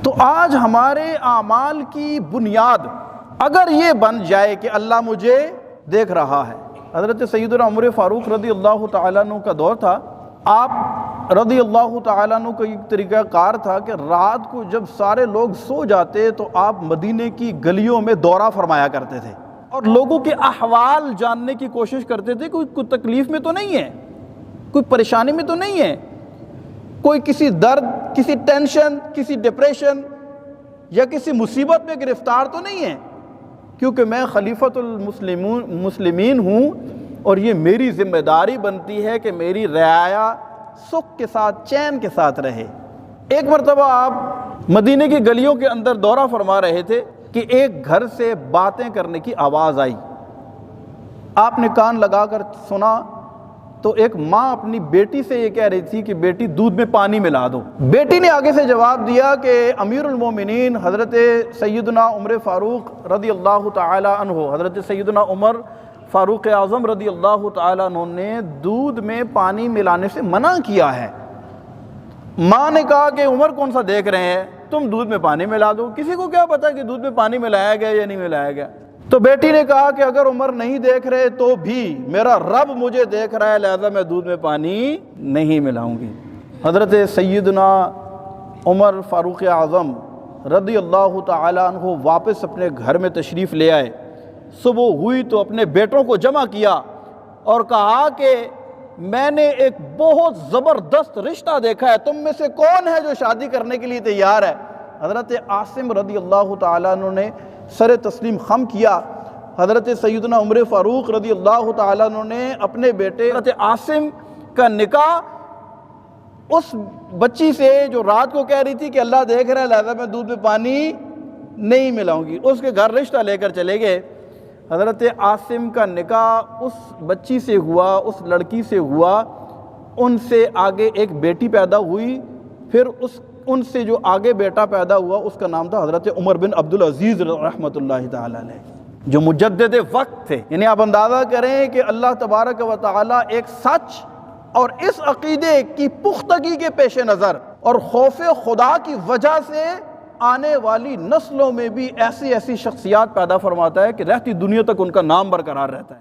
تو آج ہمارے اعمال کی بنیاد اگر یہ بن جائے کہ اللہ مجھے دیکھ رہا ہے. حضرت سیدنا عمر فاروق رضی اللہ تعالیٰ عنہ کا دور تھا. آپ رضی اللہ تعالیٰ عنہ کا ایک طریقہ کار تھا کہ رات کو جب سارے لوگ سو جاتے تو آپ مدینے کی گلیوں میں دورہ فرمایا کرتے تھے اور لوگوں کے احوال جاننے کی کوشش کرتے تھے. کوئی تکلیف میں تو نہیں ہے, کوئی پریشانی میں تو نہیں ہے, کوئی کسی درد, کسی ٹینشن, کسی ڈپریشن یا کسی مصیبت میں گرفتار تو نہیں ہے, کیونکہ میں خلیفۃ المسلمین ہوں اور یہ میری ذمہ داری بنتی ہے کہ میری رعایا سکھ کے ساتھ, چین کے ساتھ رہے. ایک مرتبہ آپ مدینے کی گلیوں کے اندر دورہ فرما رہے تھے کہ ایک گھر سے باتیں کرنے کی آواز آئی. آپ نے کان لگا کر سنا تو ایک ماں اپنی بیٹی سے یہ کہہ رہی تھی کہ بیٹی دودھ میں پانی ملا دو. بیٹی نے آگے سے جواب دیا کہ امیر المومنین حضرت سیدنا عمر فاروق رضی اللہ تعالی عنہ, حضرت سیدنا عمر فاروق اعظم رضی اللہ تعالی عنہ نے دودھ میں پانی ملانے سے منع کیا ہے. ماں نے کہا کہ عمر کون سا دیکھ رہے ہیں, تم دودھ میں پانی ملا دو, کسی کو کیا پتا کہ دودھ میں پانی ملایا گیا یا نہیں ملایا گیا. تو بیٹی نے کہا کہ اگر عمر نہیں دیکھ رہے تو بھی میرا رب مجھے دیکھ رہا ہے, لہذا میں دودھ میں پانی نہیں ملاؤں گی. حضرت سیدنا عمر فاروق اعظم رضی اللہ تعالی عنہ واپس اپنے گھر میں تشریف لے آئے. صبح ہوئی تو اپنے بیٹوں کو جمع کیا اور کہا کہ میں نے ایک بہت زبردست رشتہ دیکھا ہے, تم میں سے کون ہے جو شادی کرنے کے لیے تیار ہے. حضرت عاصم رضی اللہ تعالیٰ عنہ نے سر تسلیم خم کیا. حضرت سیدنا عمر فاروق رضی اللہ تعالیٰ عنہ نے اپنے بیٹے حضرت عاصم کا نکاح اس بچی سے جو رات کو کہہ رہی تھی کہ اللہ دیکھ رہا ہے لہذا میں دودھ میں پانی نہیں ملاؤں گی, اس کے گھر رشتہ لے کر چلے گئے. حضرت عاصم کا نکاح اس بچی سے ہوا, اس لڑکی سے ہوا, ان سے آگے ایک بیٹی پیدا ہوئی, پھر ان سے جو آگے بیٹا پیدا ہوا اس کا نام تھا حضرت عمر بن عبدالعزیز رحمۃ اللہ تعالی علیہ, جو مجدد وقت تھے. یعنی آپ اندازہ کریں کہ اللہ تبارک و تعالی ایک سچ اور اس عقیدے کی پختگی کے پیش نظر اور خوف خدا کی وجہ سے آنے والی نسلوں میں بھی ایسی شخصیات پیدا فرماتا ہے کہ رہتی دنیا تک ان کا نام برقرار رہتا ہے.